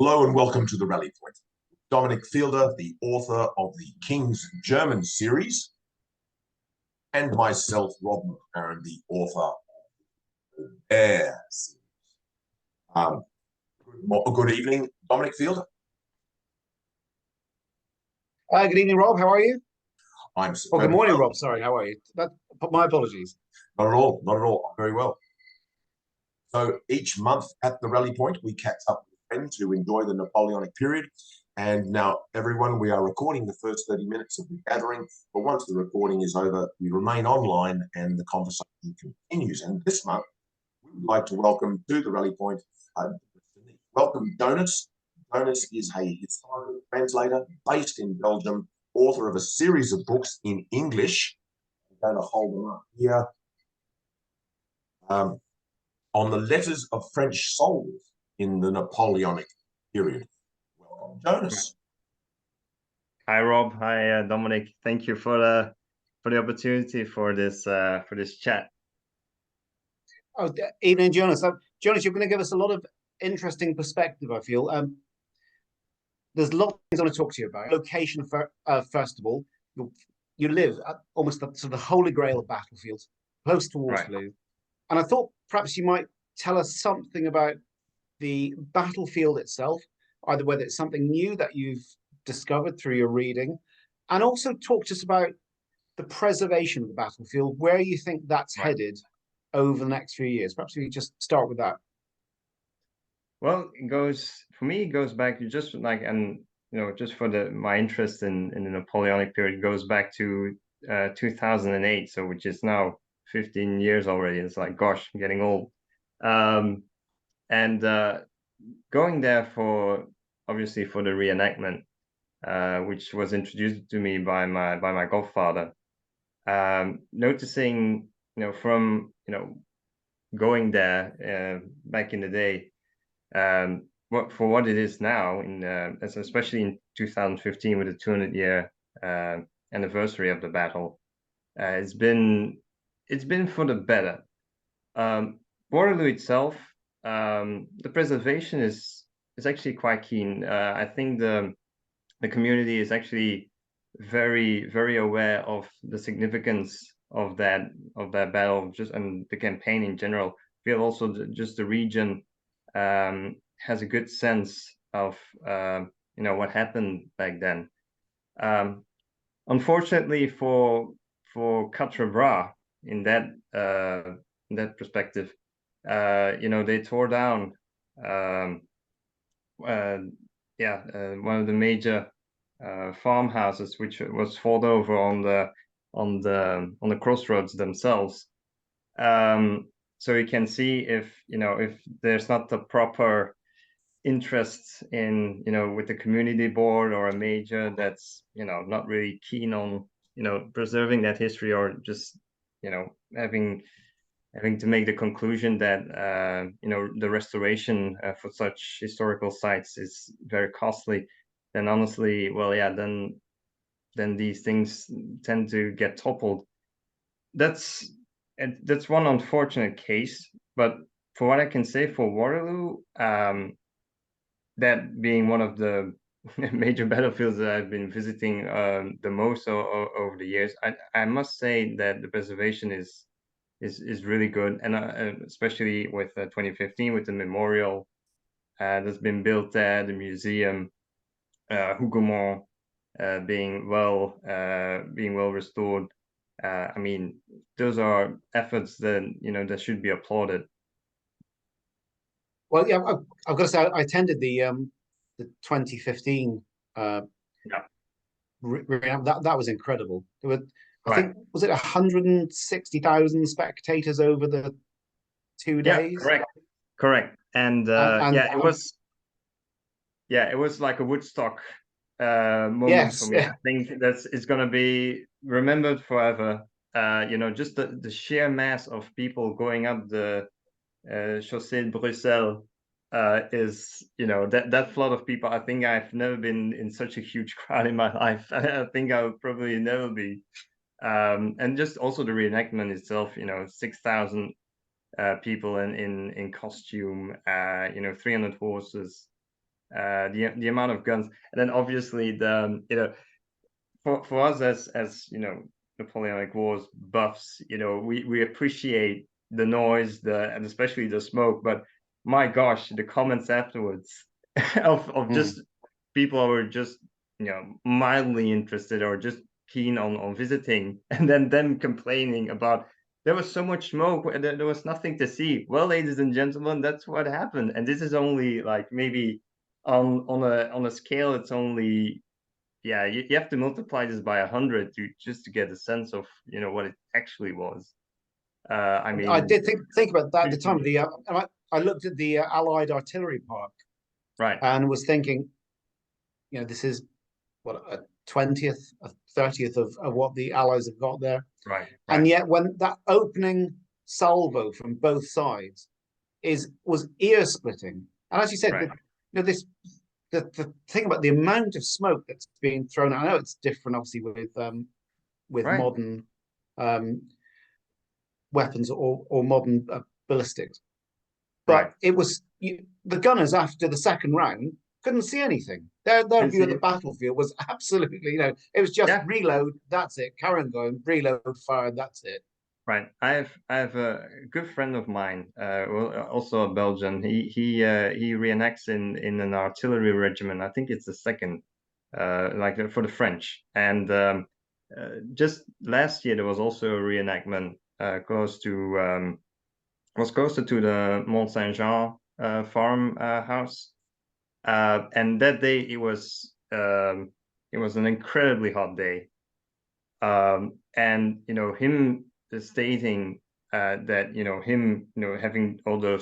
Hello and welcome to the Rally Point. Dominic Fielder, the author of the King's German series, and myself, Rob McLaren, the author of the Bear series. Good evening, Dominic Fielder. Good evening, Rob. How are you? I'm good morning, Rob. Sorry, how are you? My apologies. Not at all. Not at all. I'm very well. So each month at the Rally Point, we catch up with friends who enjoy the Napoleonic period. And now, everyone, we are recording the first 30 minutes of the gathering. But once the recording is over, we remain online and the conversation continues. And this month, we would like to welcome to the Rally Point, welcome Jonas. Jonas is a historical translator based in Belgium, author of a series of books in English. I'm going to hold them up here. On the letters of French soldiers in the Napoleonic period. Welcome, Jonas. Hi, Rob. Hi, Dominic. Thank you for the opportunity for this chat. Oh, evening, Jonas. Jonas, you're going to give us a lot of interesting perspective, I feel. There's a lot of things I want to talk to you about. Location, first of all. You live at almost the holy grail of battlefields, close to Waterloo. Right. And I thought perhaps you might tell us something about the battlefield itself, either whether it's something new that you've discovered through your reading, and also talk to us about the preservation of the battlefield, where you think that's headed over the next few years. Perhaps we just start with that. Well, it goes back to just like, and just for my interest in the Napoleonic period, it goes back to 2008, so which is now 15 years already. It's like, gosh, I'm getting old. And going there obviously for the reenactment, which was introduced to me by my godfather. Noticing, from going there back in the day, what it is now, especially in 2015 with the 200-year anniversary of the battle, it's been for the better. Waterloo itself, the preservation is actually quite keen. I think the community is actually very, very aware of the significance of that battle, and the campaign in general. I feel also just the region has a good sense of what happened back then. Unfortunately for Quatre Bras, in that perspective, they tore down one of the major farmhouses, which was fought over on the crossroads themselves. So you can see if there's not the proper interest in with the community board or a major that's not really keen on preserving that history, or just having to make the conclusion that the restoration for such historical sites is very costly, then honestly, well, yeah, then these things tend to get toppled. That's one unfortunate case, but for what I can say for Waterloo, that being one of the major battlefields that I've been visiting the most over the years, I must say that the preservation is really good, and especially with 2015 with the memorial that's been built there, the museum, Hougomont being well restored. I mean, those are efforts that that should be applauded. Well, yeah, I've got to say, I attended the 2015. That was incredible. There were, I think, was it 160,000 spectators over the 2 days? Correct. And it was like a Woodstock moment for me. I think it's going to be remembered forever. Just the sheer mass of people going up the Chaussée de Bruxelles is, that flood of people. I think I've never been in such a huge crowd in my life. I think I will probably never be. And just also the reenactment itself, 6,000 people in costume, 300 horses. the amount of guns, and then obviously the for us as Napoleonic Wars buffs, we appreciate the noise, and especially the smoke, but my gosh, the comments afterwards of just people who are just mildly interested or just keen on visiting, and then them complaining about there was so much smoke and there was nothing to see. Well, ladies and gentlemen, that's what happened, and this is only like maybe on a scale, it's only you have to multiply this by 100 to get a sense of what it actually was. I mean, I did think about that at the time of the. I looked at the Allied artillery park, right, and was thinking, this is what a 20th, a 30th of what the Allies have got there, right. And yet, when that opening salvo from both sides was ear splitting, and as you said, right. The thing about the amount of smoke that's being thrown out. I know it's different, obviously, with Right. modern weapons or modern ballistics, but Right. it was the gunners after the second round couldn't see anything. Their view of the battlefield was absolutely, it was just reload, that's it, carry on going, reload, fire, that's it. Right. I have a good friend of mine, also a Belgian. He reenacts in an artillery regiment. I think it's the second, like for the French. And just last year there was also a reenactment closer to the Mont Saint Jean farmhouse. And that day it was an incredibly hot day. And him stating that him having all the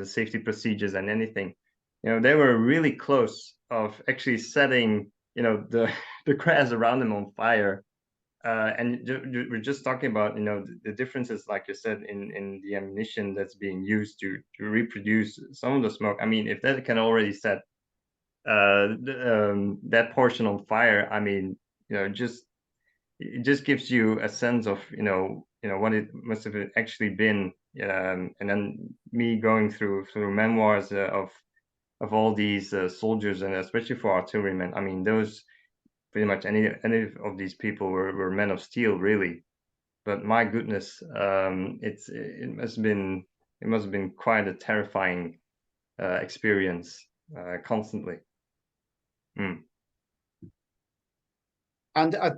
safety procedures and anything, they were really close of actually setting the the grass around them on fire. And we're just talking about the differences, like you said, in the ammunition that's being used to reproduce some of the smoke. I mean, if that can already set that portion on fire, I mean, it just gives you a sense of what it must have actually been. And then me going through memoirs of all these soldiers, and especially for artillerymen, I mean, those pretty much any of these people were men of steel, really. But my goodness, it must have been quite a terrifying experience constantly. And I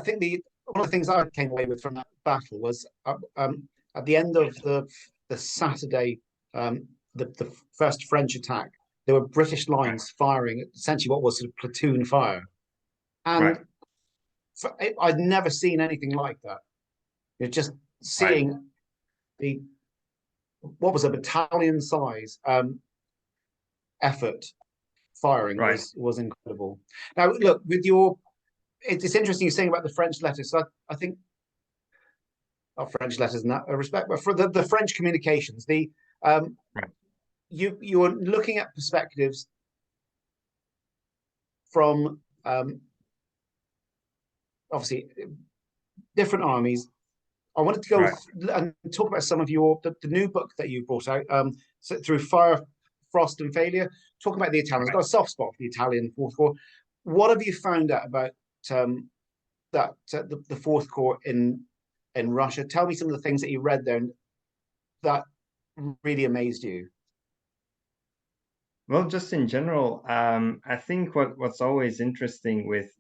think one of the things I came away with from that battle was at the end of the Saturday, the first French attack, there were British lines firing essentially what was sort of platoon fire, and I'd never seen anything like that. You're just seeing what was a battalion size effort firing was incredible. Now, look, it's interesting you're saying about the French letters. So I think not French letters in that respect, but for the French communications, you are looking at perspectives from obviously different armies. I wanted to go and talk about some of the new book that you brought out, through Fire, Frost, and Failure. Talking about the Italians, I've got a soft spot for the Italian Fourth Corps. What have you found out about the Fourth Corps in Russia? Tell me some of the things that you read there that really amazed you. Well, just in general, I think what's always interesting with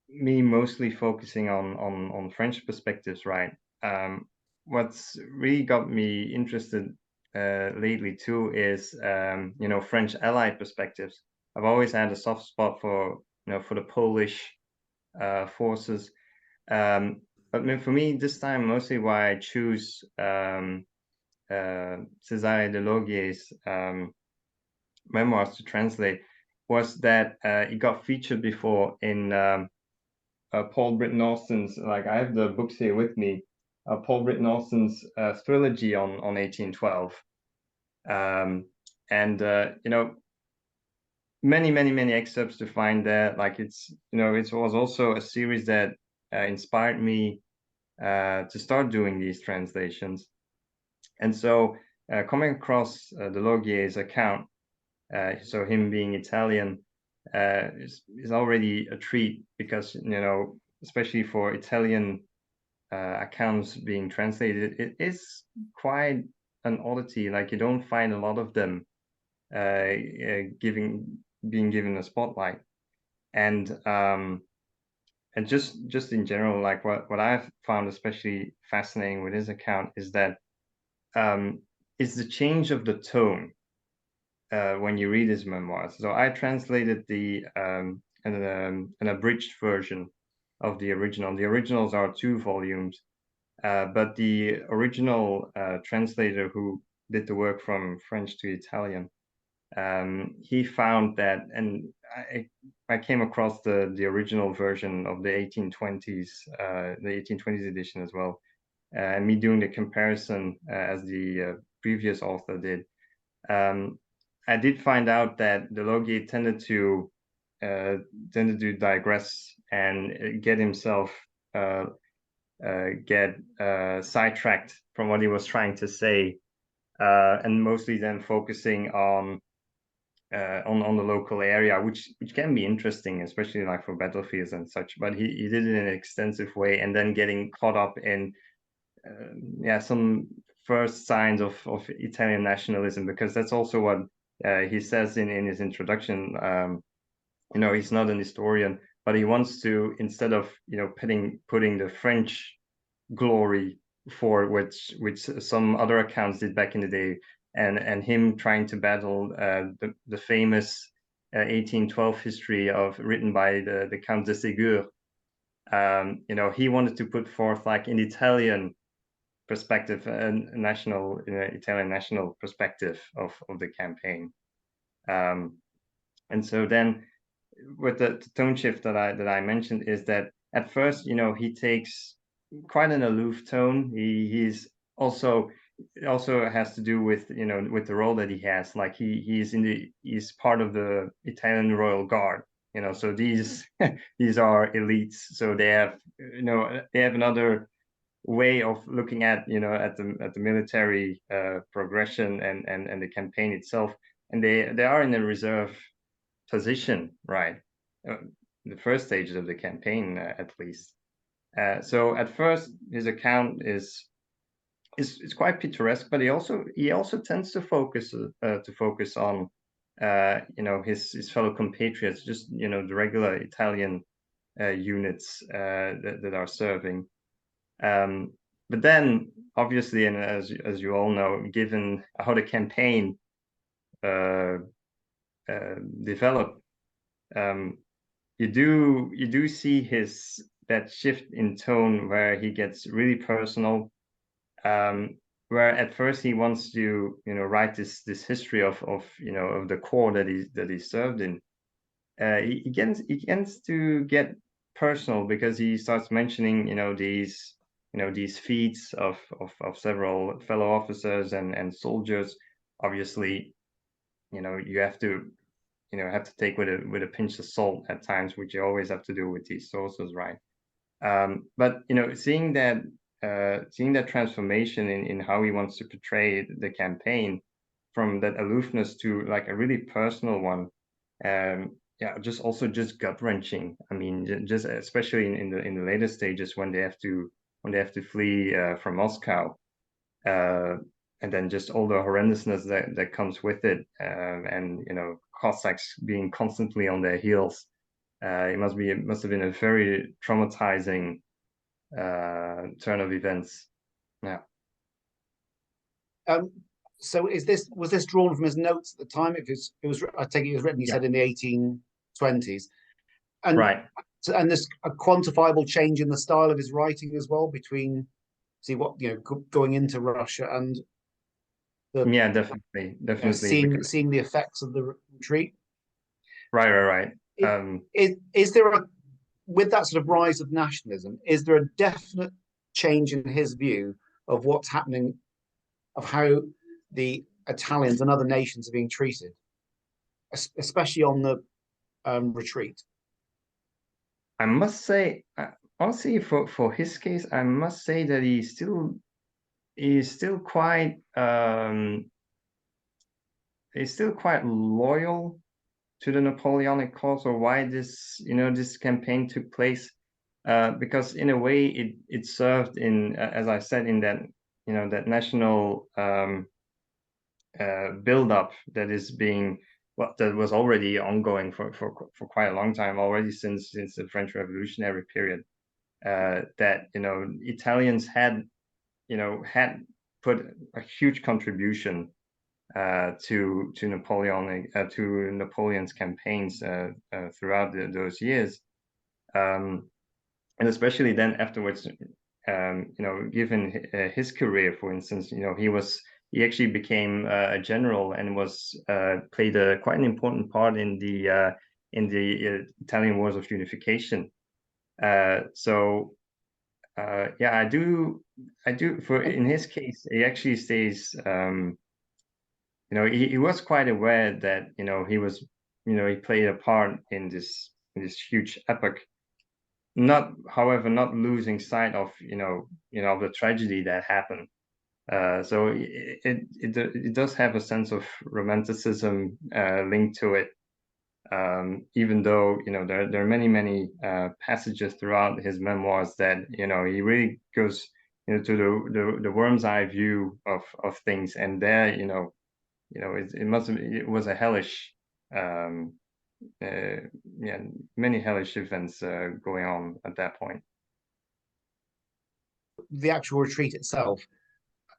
me mostly focusing on French perspectives, right? What's really got me interested lately too is French Allied perspectives. I've always had a soft spot for the Polish forces, but for me this time mostly why I choose César de Logier's memoirs to translate was that it got featured before in Paul Britton Austin's, like I have the books here with me, Paul Britton Austin's trilogy on 1812, and many excerpts to find there. Like it was also a series that inspired me to start doing these translations. And so coming across de Logier's account, so him being Italian, is already a treat, because, you know, especially for Italian accounts being translated, it is quite an oddity. Like, you don't find a lot of them being given a spotlight. And just in general, like what I've found especially fascinating with his account is that is the change of the tone when you read his memoirs. So I translated an abridged version of the original. The originals are 2 volumes, but the original translator who did the work from French to Italian, he found that, and I came across the original version of the 1820s, the 1820s edition as well, and me doing the comparison as the previous author did. I did find out that de Logier tended to digress and get himself sidetracked from what he was trying to say, and mostly then focusing on the local area, which can be interesting, especially like for battlefields and such. But he did it in an extensive way, and then getting caught up in some first signs of Italian nationalism, because that's also what he says in his introduction. You know, he's not an historian, but he wants to, instead of, you know, putting the French glory for which some other accounts did back in the day, and him trying to battle the famous 1812 history written by the Count de Ségur. You know, he wanted to put forth, like, an Italian perspective, a national Italian national perspective of the campaign. And so then, with the tone shift that I mentioned, is that at first, you know, he takes quite an aloof tone. He's also, it also has to do with, you know, with the role that he has. Like, he's part of the Italian Royal Guard, you know, so these these are elites, so they have, you know, they have another way of looking at, you know, at the military progression and the campaign itself, and they are in a reserve position, right? The first stages of the campaign, at least. So at first, his account is quite picturesque, but he also tends to focus on you know, his fellow compatriots, just, you know, the regular Italian units that are serving. But then, obviously, and as you all know, given how the campaign developed, you do see that shift in tone, where he gets really personal, where at first he wants to, you know, write this history of you know, of the corps that he served in. He gets to get personal, because he starts mentioning, you know, these feats of several fellow officers and soldiers. Obviously, you know, you have to take with a pinch of salt at times, which you always have to do with these sources, right? But, you know, seeing that transformation in how he wants to portray the campaign, from that aloofness to, like, a really personal one, just gut wrenching. I mean, just especially in the later stages, when they have to flee from Moscow, and then just all the horrendousness that comes with it, and, you know, Cossacks being constantly on their heels. It must have been a very traumatizing turn of events. Yeah. So was this drawn from his notes at the time? It was I take it was written, you said, in the 1820s, and right. And there's a quantifiable change in the style of his writing as well, between going into Russia and definitely seeing the effects of the retreat. Right. Is there with that sort of rise of nationalism, is there a definite change in his view of what's happening, of how the Italians and other nations are being treated, especially on the retreat? I must say, honestly, for his case, I must say that he still he's still quite loyal to the Napoleonic cause, or why this this campaign took place, because in a way it served in, as I said, in that that national build up that is being that was already ongoing for quite a long time already, since the French Revolutionary period, that Italians had put a huge contribution to Napoleon's campaigns throughout those years, and especially then afterwards. Given his career, for instance, he actually became a general and played quite an important part in the Italian Wars of Unification. So yeah, I do. In his case, he actually stays. He was quite aware that he played a part in this huge epoch. However, not losing sight of the tragedy that happened. So it does have a sense of romanticism linked to it, even though there are many passages throughout his memoirs that he really goes to the worm's eye view of things, and there it was a hellish yeah, many hellish events going on at that point. The actual retreat itself,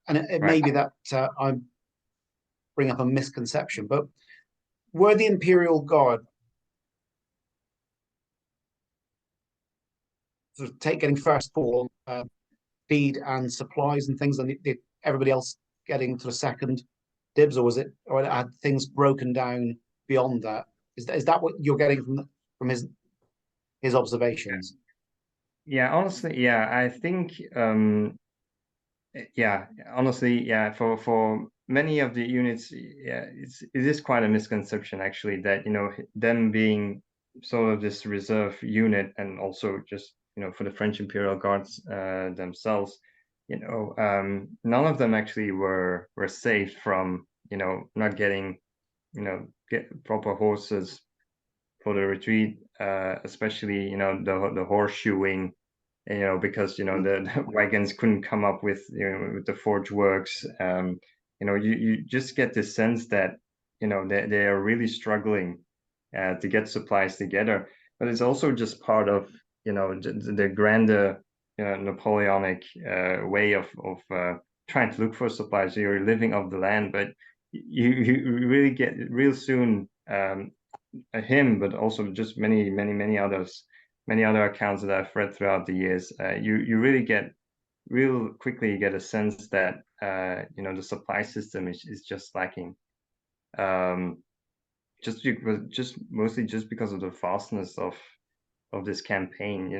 and it may Right. be that I bring up a misconception, but were the Imperial Guard sort of getting first call, feed and supplies and things, and did everybody else getting to a second dibs, or had things broken down beyond that? Is that what you're getting from his observations? Yeah, honestly, yeah, I think yeah, honestly, yeah, for many of the units, yeah, it is quite a misconception actually that them being sort of this reserve unit, and also just for the French Imperial Guards themselves, none of them actually were saved from not getting get proper horses for the retreat, especially the horseshoeing, because the wagons couldn't come up with with the forge works. You just get the sense that they are really struggling to get supplies together, but it's also just part of the grander Napoleonic way of trying to look for supplies. So you're living off the land, but you really get real soon, him, but also just many others, many other accounts that I've read throughout the years. You really get real quickly get a sense that the supply system is just lacking. Just mostly just because of the vastness of this campaign.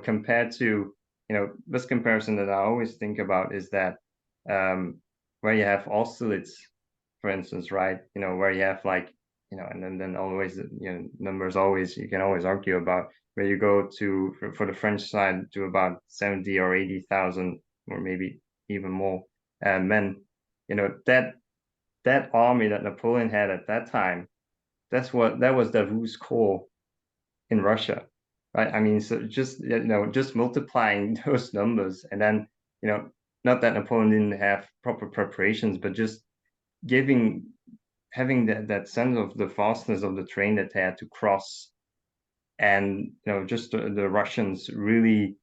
Compared to this comparison that I always think about is that where you have Austerlitz, for instance, right? Where you have like and then always numbers always you can always argue about, where you go to for the French side to about 70 or 80,000 or maybe even more men. That army that Napoleon had at that time, that was Davout's core in Russia, right? I mean, so just multiplying those numbers, and then not that Napoleon didn't have proper preparations, but just having that sense of the vastness of the terrain that they had to cross, and just the Russians really,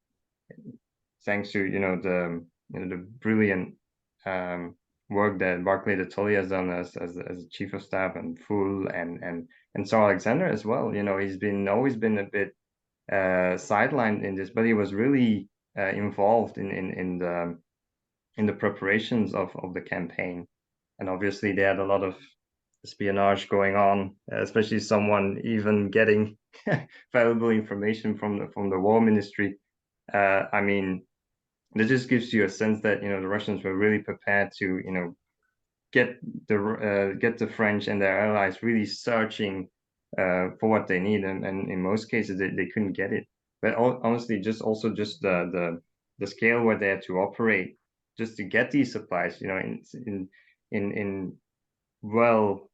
thanks to the brilliant work that Barclay de Tolly has done as a chief of staff, and Full and Sir Alexander as well. He's always been a bit sidelined in this, but he was really involved in the preparations of the campaign, and obviously they had a lot of espionage going on, especially someone even getting valuable information from the war ministry. I mean, that just gives you a sense that the Russians were really prepared to get the French and their allies really searching for what they need, and in most cases they couldn't get it. But honestly, just the scale where they had to operate just to get these supplies, in well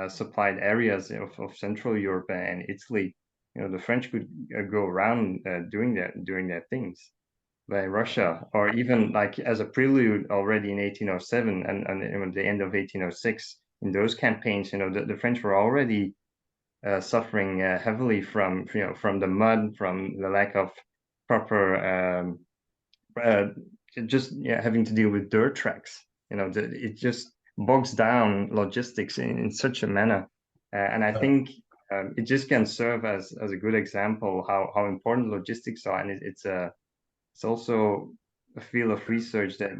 supplied areas of Central Europe and Italy. The French could go around doing their things by Russia, or even like as a prelude already in 1807 and the end of 1806. In those campaigns, the French were already suffering heavily from the mud, from the lack of proper just having to deal with dirt tracks. It just bogs down logistics in such a manner, and I think it just can serve as a good example how important logistics are, and it's also a field of research that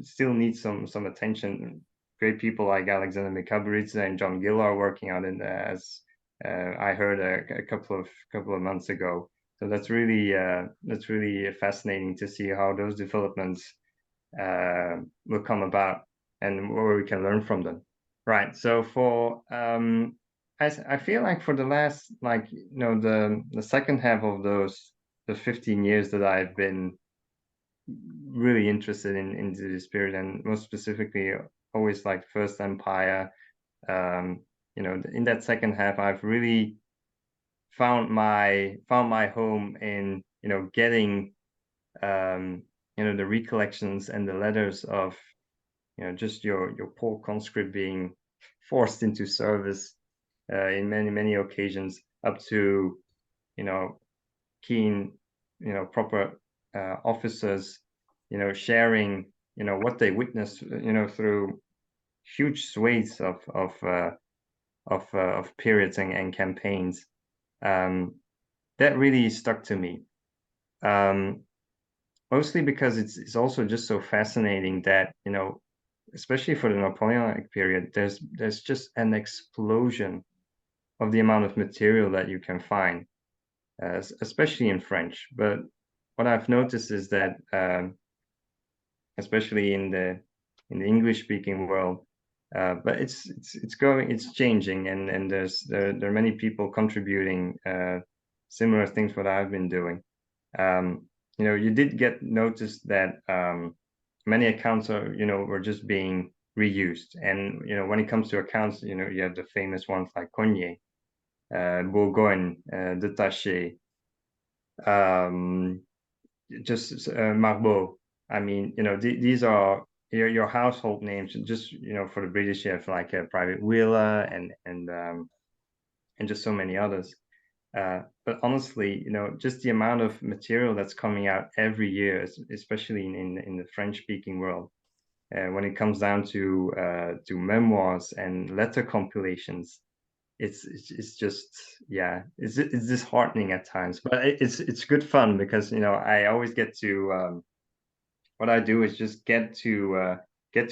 still needs some attention. Great people like Alexander Mikaberidze and John Gill are working on it, as I heard a couple of months ago. So that's really fascinating to see how those developments will come about and where we can learn from them. Right. So for I feel like for the last the second half of the 15 years that I've been really interested into this period, and most specifically always like First Empire. In that second half, I've really found my home in getting the recollections and the letters of just your poor conscript being forced into service in many occasions, up to keen proper officers sharing what they witnessed through huge swathes of periods and campaigns. That really stuck to me, mostly because it's also just so fascinating that especially for the Napoleonic period, there's just an explosion of the amount of material that you can find, especially in French. But what I've noticed is that especially in the English-speaking world, but it's changing, and there are many people contributing similar things what I've been doing. You did get noticed that many accounts are were just being reused, and when it comes to accounts, you have the famous ones like Cognier, Bourgogne, Détaché, just Marbeau. I mean, these are your household names. Just for the British, you have like Private Wheeler and just so many others. But honestly, just the amount of material that's coming out every year, especially in the French-speaking world, when it comes down to memoirs and letter compilations, it's just it's disheartening at times, but it's good fun because I always get to what I do is just get to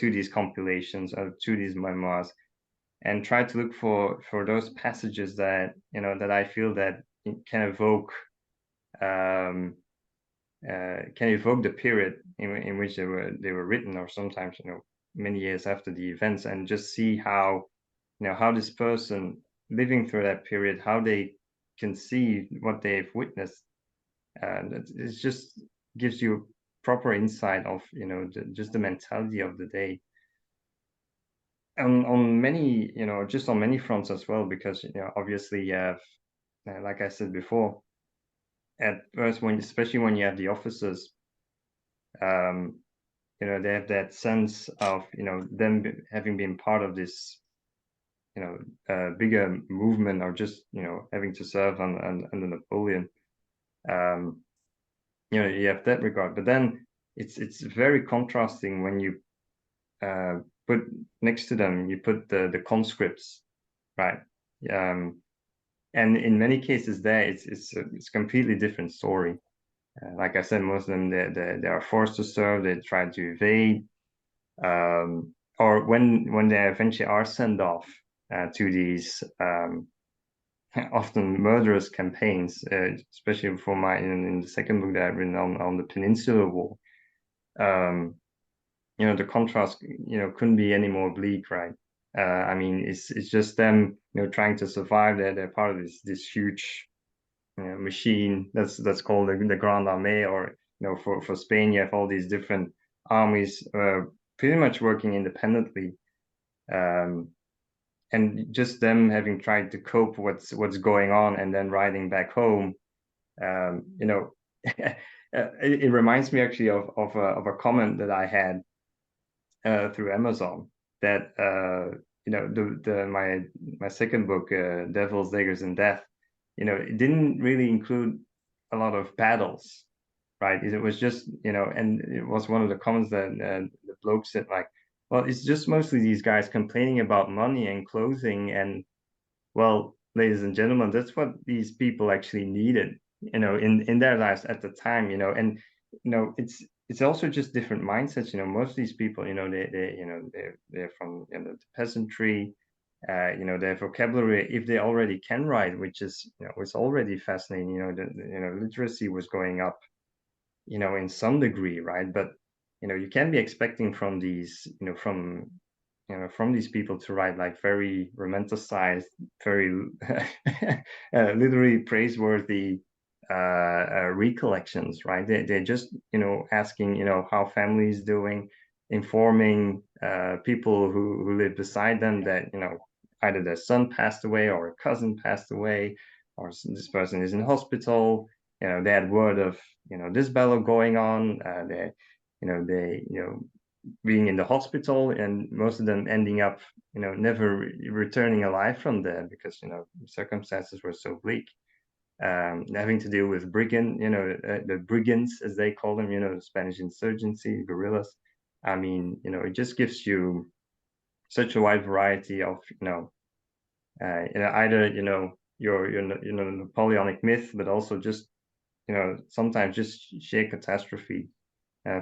these compilations or to these memoirs and try to look for those passages that that I feel that can evoke the period in which they were written, or sometimes many years after the events, and just see how how this person living through that period, how they conceive what they've witnessed. It just gives you proper insight of just the mentality of the day. On many just on many fronts as well, because obviously you have, like I said before, at first, especially when you have the officers, they have that sense of them having been part of this bigger movement, or just having to serve under Napoleon. You have that regard, but then it's very contrasting when you put next to them, you put the conscripts, right? And in many cases there, it's a completely different story. Like I said, most of them they are forced to serve. They try to evade, or when they eventually are sent off to these often murderous campaigns, especially for in the second book that I've written on the Peninsular War. The contrast couldn't be any more bleak, right? I mean, it's just them trying to survive. They're part of this huge machine that's called the Grande Armée, or for Spain you have all these different armies pretty much working independently, and just them having tried to cope what's going on and then riding back home. You know, it reminds me actually of a comment that I had through Amazon, that you know, my second book, Devils, Daggers, and Death, you know, it didn't really include a lot of battles, right? It was just, you know, and it was one of the comments that the bloke said, like, well, it's just mostly these guys complaining about money and clothing, and well, ladies and gentlemen, that's what these people actually needed, you know, in their lives at the time, you know. And you know, it's also just different mindsets, you know. Most of these people, you know, they you know, they're from, you know, the peasantry, you know, their vocabulary, if they already can write, which is, you know, it's already fascinating, you know, you know, literacy was going up, you know, in some degree, right? But you know, you can be expecting from these, you know, from these people to write like very romanticized, very literally praiseworthy recollections, right? They're just, you know, asking, you know, how family is doing, informing people who live beside them that, you know, either their son passed away or a cousin passed away, or this person is in hospital. You know, they had word of, you know, this battle going on. They being in the hospital, and most of them ending up, you know, never returning alive from there because, you know, circumstances were so bleak. Having to deal with the brigands, as they call them, you know, the Spanish insurgency, guerrillas. I mean, you know, it just gives you such a wide variety of, you know, either, you know, your Napoleonic myth, but also just, you know, sometimes just sheer catastrophe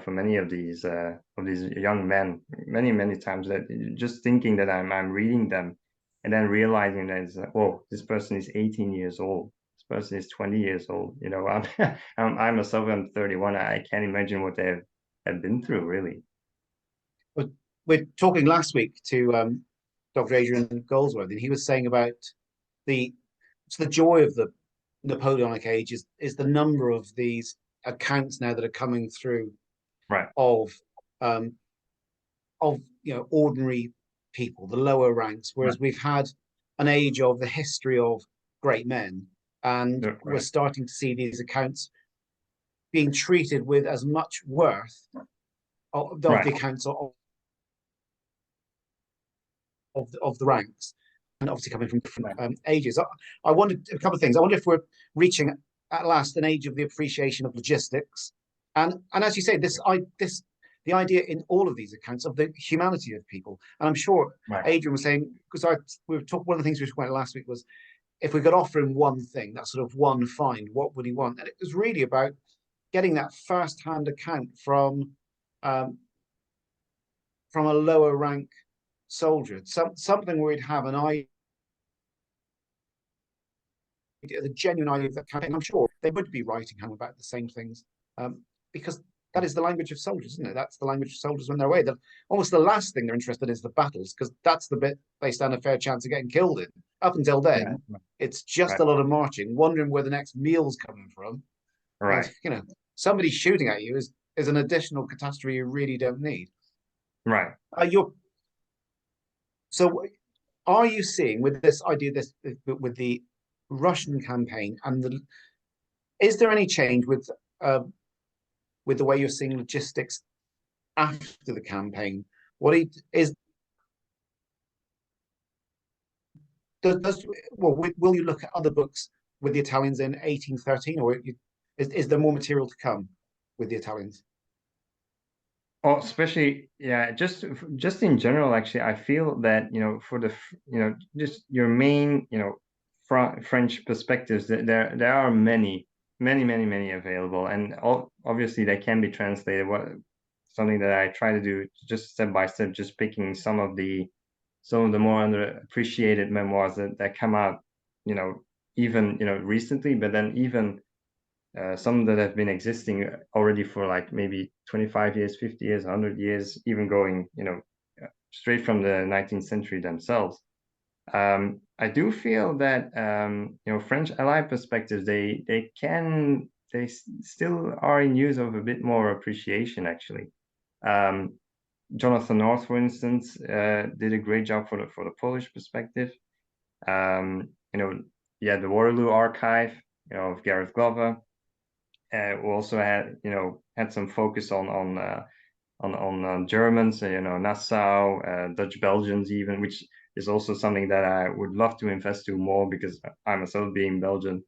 for many of these young men. Many times that just thinking that I'm reading them, and then realizing that it's oh, this person is 18 years old. This person is 20 years old. You know, I'm myself, I'm 31. I can't imagine what they have been through, really. But we're talking last week to Dr. Adrian Goldsworthy, and he was saying about the joy of the Napoleonic age is the number of these accounts now that are coming through, right, of you know, ordinary people, the lower ranks, whereas right. we've had an age of the history of great men, and Right. we're starting to see these accounts being treated with as much worth of the accounts of the ranks, and obviously coming from different ages. I wondered a couple of things. I wonder if we're reaching at last an age of the appreciation of logistics, and as you say, the idea in all of these accounts of the humanity of people. And I'm sure Adrian was saying, because we were talking, one of the things we went last week was, if we could offer him one thing, that sort of one find, what would he want? And it was really about getting that first-hand account from a lower rank soldier, something where he'd have an idea, the genuine idea of that campaign. I'm sure they would be writing home about the same things, because that is the language of soldiers, isn't it? That's the language of soldiers when they're away. Almost the last thing they're interested in is the battles, because that's the bit they stand a fair chance of getting killed in. Up until then, it's just a lot of marching, wondering where the next meal's coming from. Right. And, you know, somebody shooting at you is an additional catastrophe you really don't need. Right. So are you seeing with this idea, with the Russian campaign, and is there any change with the way you're seeing logistics after the campaign? Will you look at other books with the Italians in 1813, or is there more material to come with the Italians? Oh, especially, yeah, just in general, actually, I feel that, you know, for just your main, you know, French perspectives, that there are many available, and obviously they can be translated. Something that I try to do, just step by step, just picking some of the more underappreciated memoirs that come out, you know, even, you know, recently, but then even some that have been existing already for like maybe 25 years, 50 years, 100 years, even going, you know, straight from the 19th century themselves. I do feel that, you know, French Allied perspectives, they still are in use of a bit more appreciation, actually. Jonathan North, for instance, did a great job for the Polish perspective. The Waterloo archive, of Gareth Glover. We also had some focus on Germans, Nassau, Dutch Belgians even, which is also something that I would love to invest to more, because I myself being Belgian.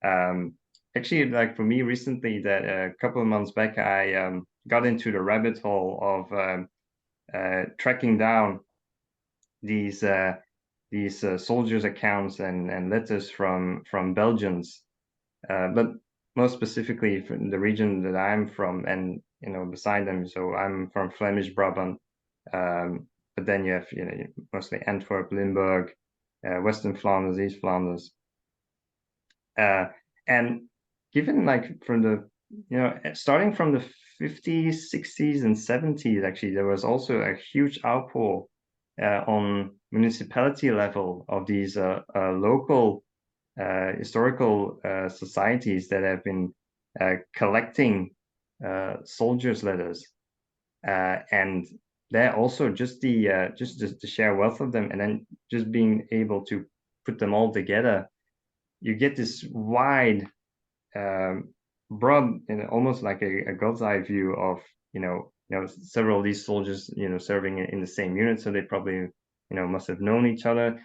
Actually, like for me recently, that a couple of months back, I got into the rabbit hole of tracking down these soldiers' accounts and letters from Belgians, but most specifically from the region that I'm from, and beside them. So I'm from Flemish Brabant, but then you have mostly Antwerp, Limburg, Western Flanders, East Flanders, and given like from the starting from the 50s, 60s, and 70s, actually there was also a huge outpour on municipality level of these local historical societies that have been collecting soldiers' letters, and they're also just the sheer wealth of them, and then just being able to put them all together, you get this wide, broad, almost like a god's eye view of several of these soldiers serving in the same unit, so they probably must have known each other.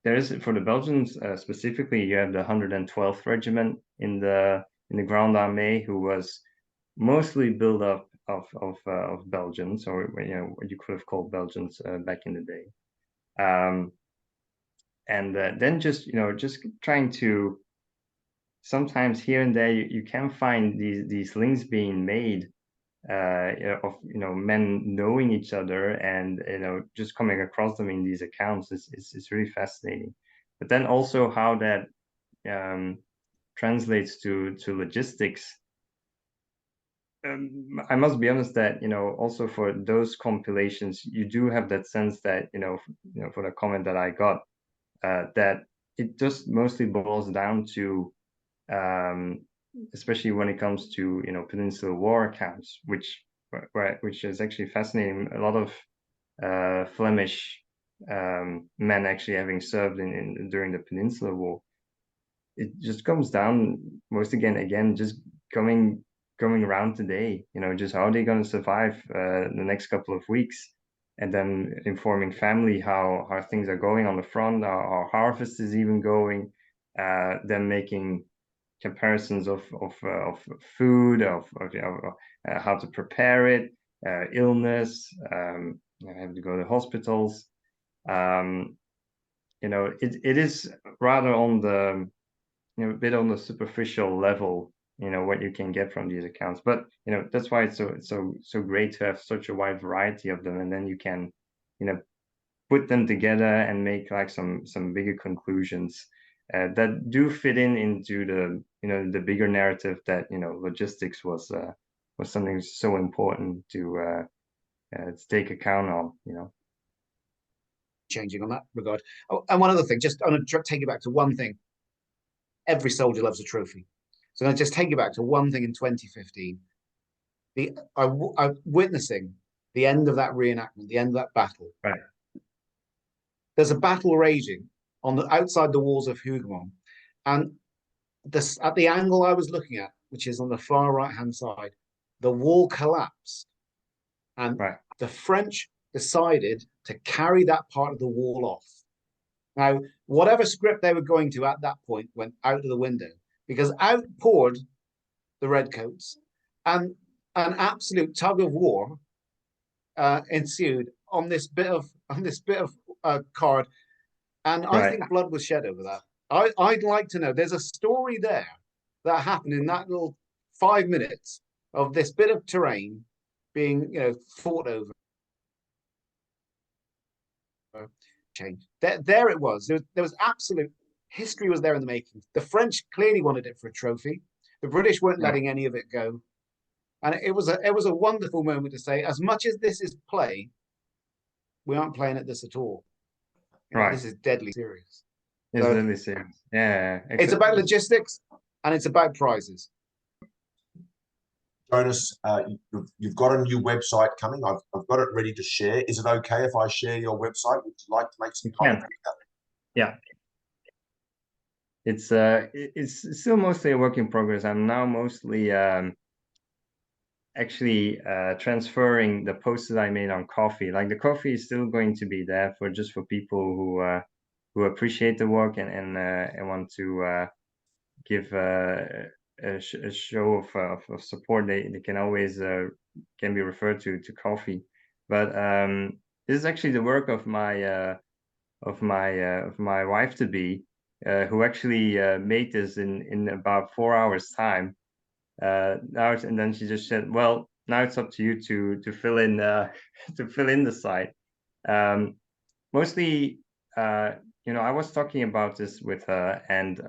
There is, for the Belgians specifically, you have the 112th Regiment in the Grande Armée, who was mostly built up of Belgians, or what you could have called Belgians back in the day. And then just trying to, sometimes here and there you can find these links being made of men knowing each other, and just coming across them in these accounts is really fascinating. But then also how that translates to logistics. I must be honest that also for those compilations, you do have that sense that for the comment that I got, that it just mostly boils down to, especially when it comes to Peninsular War accounts, which is actually fascinating. A lot of Flemish men actually having served during the Peninsular War. It just comes down most again just coming around today. Just how are they going to survive the next couple of weeks, and then informing family how things are going on the front, our harvest is even going, then making comparisons of food, of how to prepare it, illness, having to go to hospitals. It is rather on the a bit on the superficial level, what you can get from these accounts. But that's why it's so great to have such a wide variety of them, and then you can put them together and make like some bigger conclusions that do fit into the the bigger narrative that logistics was something so important to take account of. Changing on that regard. Oh, and one other thing, just on a take it back to one thing. Every soldier loves a trophy. So I'm going to just take you back to one thing in 2015. I'm witnessing the end of that reenactment, the end of that battle. Right. There's a battle raging outside the walls of Hougoumont, and at the angle I was looking at, which is on the far right-hand side, the wall collapsed, and the French decided to carry that part of the wall off. Now, whatever script they were going to at that point went out of the window, because out poured the redcoats, and an absolute tug of war ensued on this bit of card, and I think blood was shed over that. I'd like to know. There's a story there that happened in that little 5 minutes of this bit of terrain being fought over. Change. There it was. There was absolute history was there in the making. The French clearly wanted it for a trophy. The British weren't letting any of it go, and it was a wonderful moment to say, as much as this is play, we aren't playing at this at all. This is deadly serious. It's deadly serious. Yeah, exactly. It's about logistics and it's about prizes. Jonas, you've got a new website coming. I've got it ready to share. Is it okay if I share your website? Would you like to make some comments? Yeah. It's still mostly a work in progress. I'm now mostly actually transferring the posts that I made on coffee. Like the coffee is still going to be there for just for people who appreciate the work and want to give a show of support. They can always can be referred to coffee. But this is actually the work of my wife to be, who actually made this in about 4 hours time. And then she just said, "Well, now it's up to you to fill in to fill in the site." Mostly, I was talking about this with her, and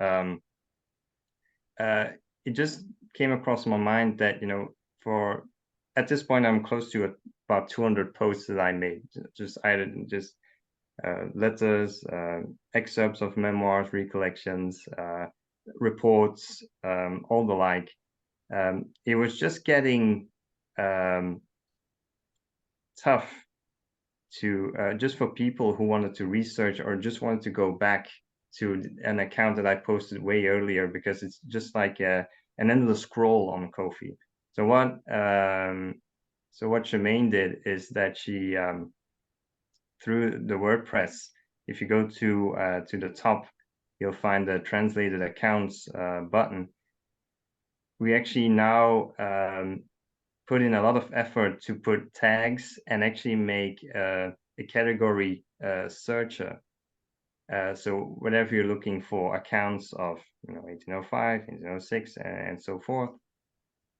it just came across my mind that for at this point I'm close to about 200 posts that I made, just letters, excerpts of memoirs, recollections, reports, all the like. It was just getting tough to just for people who wanted to research or just wanted to go back to an account that I posted way earlier, because it's just like an endless scroll on Ko-fi. So what Shemaine did is that she through the WordPress, if you go to the top, you'll find the translated accounts button. We actually now put in a lot of effort to put tags and actually make a category searcher. So whatever you're looking for, accounts of 1805, 1806, and so forth.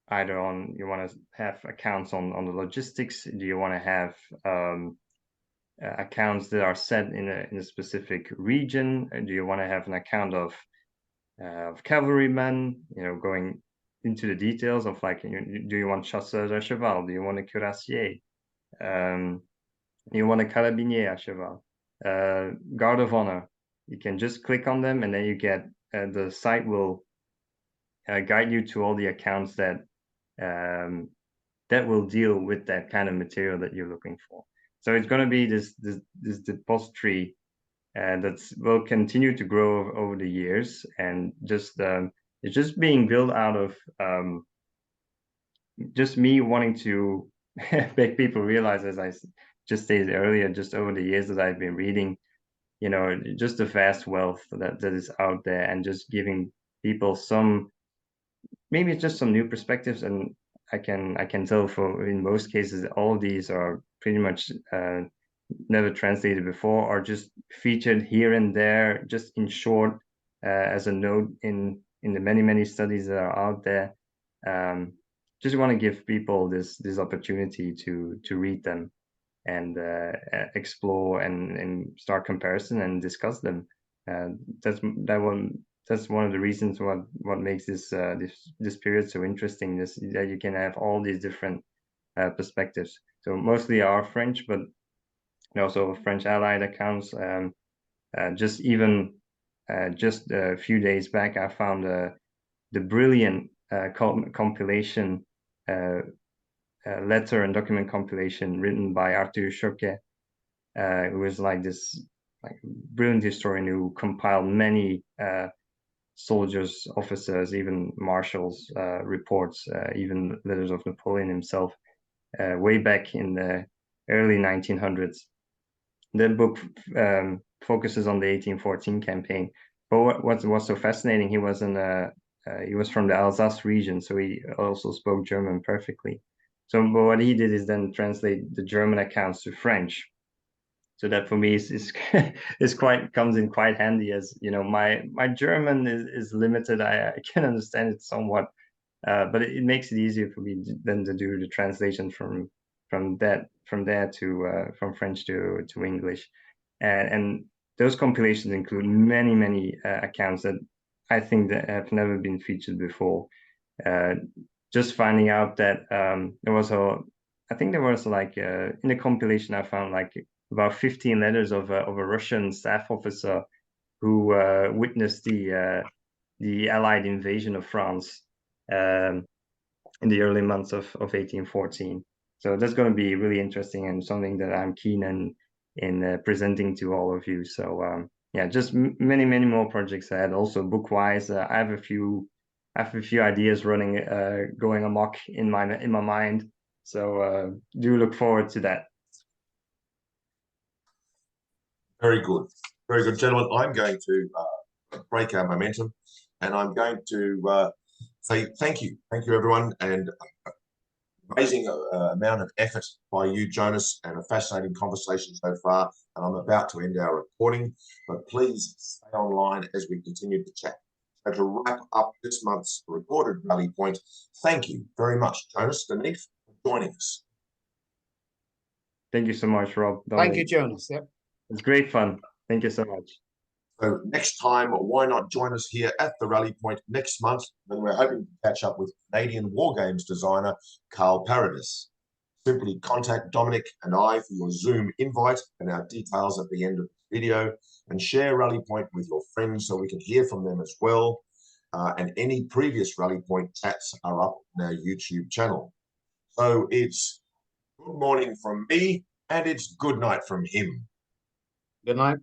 Either you want to have accounts on the logistics. Do you want to have accounts that are set in a specific region? Do you want to have an account of cavalrymen, going into the details of like, do you want chasseurs à cheval? Do you want a cuirassier? You want a carabinier à cheval? Guard of honor. You can just click on them, and then you get the site will guide you to all the accounts that will deal with that kind of material that you're looking for. So it's going to be this depository that will continue to grow over the years, and just it's just being built out of just me wanting to make people realize, as I just stated earlier, just over the years that I've been reading, just the vast wealth that is out there, and just giving people maybe just some new perspectives. And I can tell in most cases all of these are pretty much never translated before, or just featured here and there, just in short, as a note in the many studies that are out there. Just want to give people this opportunity to read them and explore and start comparison and discuss them. That's one of the reasons what makes this period so interesting, that you can have all these different perspectives. So mostly are French, but also French allied accounts. Just a few days back, I found the brilliant compilation, letter and document compilation written by Arthur Choquet, who was like this brilliant historian who compiled many soldiers, officers, even marshals, reports, even letters of Napoleon himself, way back in the early 1900s. The book focuses on the 1814 campaign. But what's so fascinating, he was from the Alsace region, so he also spoke German perfectly. So but what he did is then translate the German accounts to French. So that for me is comes in quite handy, as my German is limited. I can understand it somewhat, but it makes it easier for me then to do the translation from French to English, and those compilations include many accounts that I think that have never been featured before. Just finding out that there was like in the compilation I found like about 15 letters of a Russian staff officer who witnessed the Allied invasion of France. in the early months of 1814. So that's going to be really interesting and something that I'm keen in presenting to all of you. So yeah, just many more projects ahead. Also book-wise, I have a few ideas running, going amok in my mind. So do look forward to that. Very good, gentlemen. I'm going to break our momentum, and I'm going to say thank you, everyone, and amazing amount of effort by you, Jonas, and a fascinating conversation so far. And I'm about to end our recording, but please stay online as we continue to chat. So to wrap up this month's recorded Rally Point, thank you very much, Jonas de Neef, for joining us. Thank you so much, Rob. Thank you, Jonas. Yep. It's great fun. Thank you so much. So next time, why not join us here at the Rally Point next month when we're hoping to catch up with Canadian War Games designer Carl Paradis. Simply contact Dominic and I for your Zoom invite and our details at the end of the video, and share Rally Point with your friends so we can hear from them as well. And any previous Rally Point chats are up on our YouTube channel. So it's good morning from me, and it's good night from him. Good night.